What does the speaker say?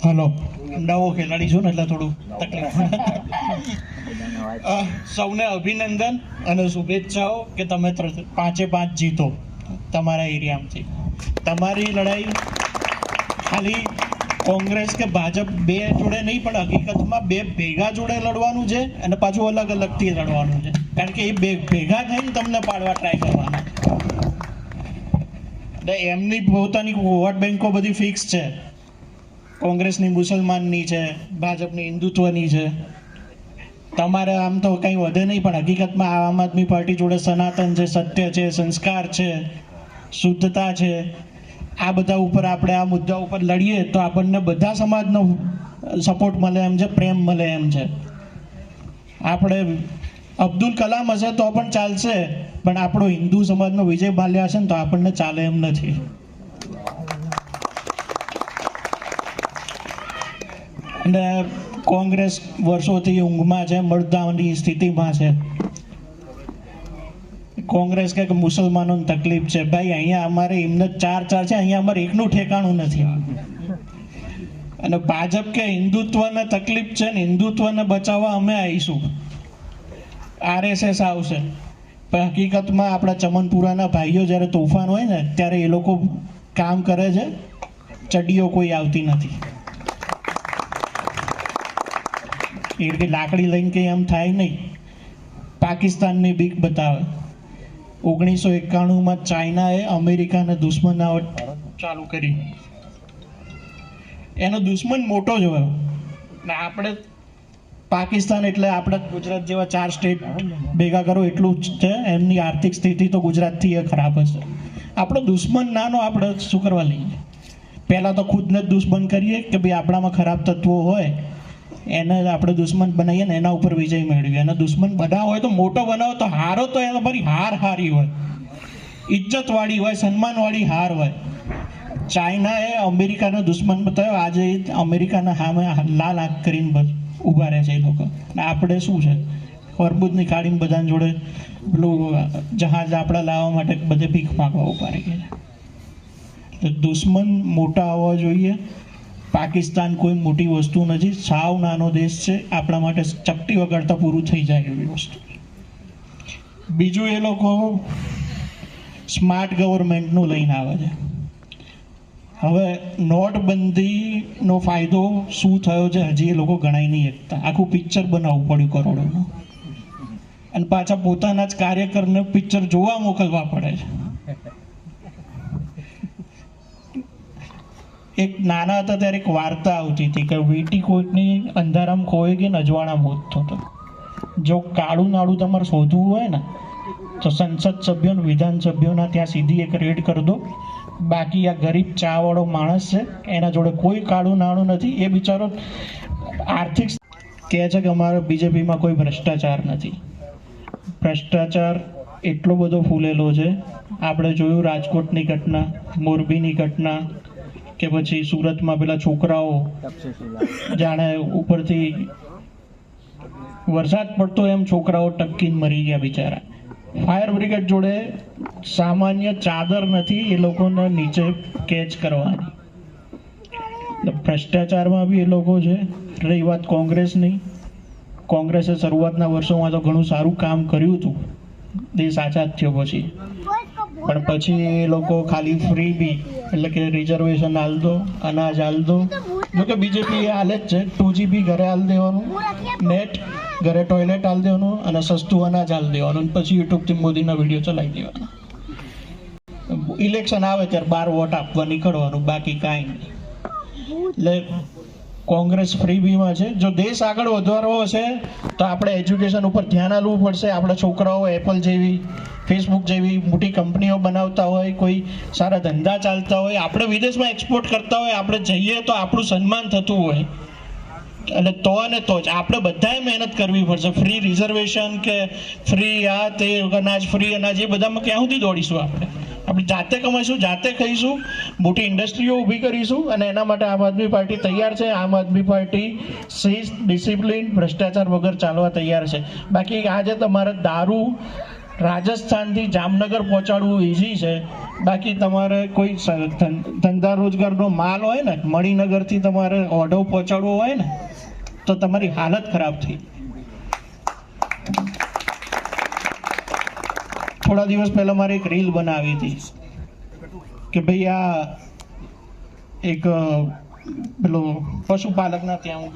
Hello, નવો ખેલાડી છું ને એટલે થોડું તકલીફ. સૌને અભિનંદન અને શુભેચ્છાઓ કે તમે 5-5 જીતો તમારા એરિયામાંથી. તમારી લડાઈ ખાલી કોંગ્રેસ કે ભાજપ બે જોડે નહીં, પણ હકીકતમાં બે ભેગા જોડે લડવાનું છે અને પાછું અલગ અલગથી લડવાનું છે, કારણ કે એ બે ભેગા થઈને તમને પાડવા ટ્રાય કરવાના. એમની પોતાની વોટ બેન્કો બધી ફિક્સ છે. કોંગ્રેસની મુસલમાનની છે, ભાજપની હિન્દુત્વની છે. તમારે આમ તો કંઈ વધે નહીં, પણ હકીકતમાં આમ આદમી પાર્ટી જોડે સનાતન છે, સત્ય છે, સંસ્કાર છે, શુદ્ધતા છે. આ બધા ઉપર આપણે આ મુદ્દા ઉપર લડીએ તો આપણને બધા સમાજનો સપોર્ટ મળે એમ છે, પ્રેમ મળે એમ છે. આપણે અબ્દુલ કલામ હશે તો પણ ચાલશે, પણ આપણો હિન્દુ સમાજનો વિજય માલ્યા હશે ને તો આપણને ચાલે એમ નથી. અને કોંગ્રેસ વર્ષોથી ઊંઘમાં છે, મળદાની સ્થિતિમાં છે. કોંગ્રેસ કે મુસલમાનોની તકલીફ છે. ભાઈ અહીંયા અમારે એમને 4 છે, અહીંયા અમારે એકનું ઠેકાણું નથી. અને ભાજપ કે હિન્દુત્વને તકલીફ છે ને હિન્દુત્વને બચાવવા અમે આવીશું, RSS આવશે. પણ હકીકતમાં આપણા ચમનપુરાના ભાઈઓ જ્યારે તોફાન હોય ને ત્યારે એ લોકો કામ કરે છે, ચડીઓ કોઈ આવતી નથી. એટલે લાકડી લઈને કંઈ એમ થાય નહીં. પાકિસ્તાનની બીક બતાવે. 1991માં ચાઇનાએ અમેરિકાને દુશ્મનાવટ ચાલુ કરી. એનો દુશ્મન મોટો જ હોય ને. આપણે પાકિસ્તાન એટલે આપણે ગુજરાત જેવા 4 સ્ટેટ ભેગા કરો એટલું જ છે. એમની આર્થિક સ્થિતિ તો ગુજરાતથી એ ખરાબ હશે. આપણો દુશ્મન નાનો, આપણે શું કરવા લઈએ? પહેલાં તો ખુદને જ દુશ્મન કરીએ કે ભાઈ આપણામાં ખરાબ તત્વો હોય એને આપણે દુશ્મન બનાવીએ ને એના ઉપર વિજય મેળવીએ. અને દુશ્મન બનાવો હોય તો મોટો બનાવો તો હારો તો એ તમારી હારી હોય, ઇજ્જતવાળી હોય, સન્માનવાળી હાર હોય. ચાઇનાએ અમેરિકાનો દુશ્મન બતાવ્યો, આજે અમેરિકાના સામે લાલ આંખ કરીને બસ ઊભા રહે છે એ લોકો. અને આપણે શું છે, હોર્મુઝની ખાડીમાં બધાને જોડે પેલું જહાજ આપણા લાવવા માટે બધે ભીખ માંગવા ઊભા રહી ગયા. તો દુશ્મન મોટા આવવા જોઈએ. પાકિસ્તાન કોઈ મોટી વસ્તુ નથી, સાવ નાનો દેશ છે. આપણા માટે ચપટી વગાડતા પૂરું થઈ જાય એવી વસ્તુ. બીજું એ લોકો સ્માર્ટ ગવર્મેન્ટનું લઈને આવે છે. હવે નોટબંધીનો ફાયદો શું થયો છે હજી એ લોકો ગણાઈ નહીં શકતા. આખું પિક્ચર બનાવવું પડ્યું કરોડોનું, અને પાછા પોતાના જ કાર્યકરને પિક્ચર જોવા મોકલવા પડે છે. એક નાના હતા ત્યારે એક વાર્તા આવતી હતી કે વીંટી કોઈકની અંધારામાં ખોઈ ગઈ ને અજવાળા મોત થતો. જો કાળું નાડું તમારે શોધવું હોય ને તો સંસદ સભ્યો, વિધાનસભ્યોના ત્યાં સીધી એક રેડ કરી દો. બાકી આ ગરીબ ચાવાળો માણસ છે, એના જોડે કોઈ કાળું નાણું નથી. એ બિચારો આર્થિક કહે છે કે અમારા બીજેપીમાં કોઈ ભ્રષ્ટાચાર નથી. ભ્રષ્ટાચાર એટલો બધો ફૂલેલો છે. આપણે જોયું રાજકોટની ઘટના, મોરબીની ઘટના, કે પછી સુરતમાં પેલા છોકરાઓ જાણે ઉપરથી વરસાદ પડતો એમ છોકરાઓ ટપકીને મરી ગયા બિચારા. ફાયર બ્રિગેડ જોડે સામાન્ય ચાદર નથી એ લોકોને નીચે કેચ કરવાની. ભ્રષ્ટાચારમાં બી એ લોકો છે. રહી વાત કોંગ્રેસની, કોંગ્રેસે શરૂઆતના વર્ષોમાં તો ઘણું સારું કામ કર્યું હતું દેશ આઝાદ થયો પછી, પણ પછી એ લોકો ખાલી ફ્રી બી એટલે કે રિઝર્વેશન હાલ દો, અનાજ હાલ દો. જોકે બીજેપી એ હાલે જ છે. 2GB ઘરે હાલ દેવાનું, નેટ ઘરે ટોયલેટ હાલ દેવાનું અને સસ્તું અનાજ હાલ દેવાનું, અને પછી યુટ્યુબથી મોદીના વિડીયો ચલાવી દેવાના. ઇલેક્શન આવે ત્યારે 12 વોટ આપવા નીકળવાનું, બાકી કાંઈ નહીં. એટલે કોંગ્રેસ ફ્રી બીમાં છે. જો દેશ આગળ વધવાનો હશે તો આપણે એજ્યુકેશન ઉપર ધ્યાન આપવું પડશે. આપણા છોકરાઓ એપલ જેવી, ફેસબુક જેવી મોટી કંપનીઓ બનાવતા હોય, કોઈ સારા ધંધા ચાલતા હોય, આપણે વિદેશમાં એક્સપોર્ટ કરતા હોય, આપણે જઈએ તો આપણું સન્માન થતું હોય. અને તો અને તો જ આપણે બધાએ મહેનત કરવી પડશે. ફ્રી રિઝર્વેશન કે ફ્રી આ તે અનાજ, ફ્રી અનાજ, એ બધામાં ક્યાં સુધી દોડીશું? આપણે જાતે કમાઈશું, જાતે ખાઈશું, મોટી ઇન્ડસ્ટ્રીઓ ઊભી કરીશું. અને એના માટે આમ આદમી પાર્ટી તૈયાર છે. આમ આદમી પાર્ટી શિસ્ત, ડિસિપ્લિન, ભ્રષ્ટાચાર વગર ચાલવા તૈયાર છે. બાકી આજે તમારે દારૂ રાજસ્થાનથી જામનગર પહોંચાડવું ઇઝી છે, બાકી તમારે કોઈ ધંધા રોજગારનો માલ હોય ને, મણિનગરથી તમારે ઓર્ડર પહોંચાડવો હોય ને, તો તમારી હાલત ખરાબ થઈ. થોડા દિવસ પહેલા મારે એક રીલ બનાવી હતી કે ભાઈ આ એક પેલો પશુપાલકના ત્યાં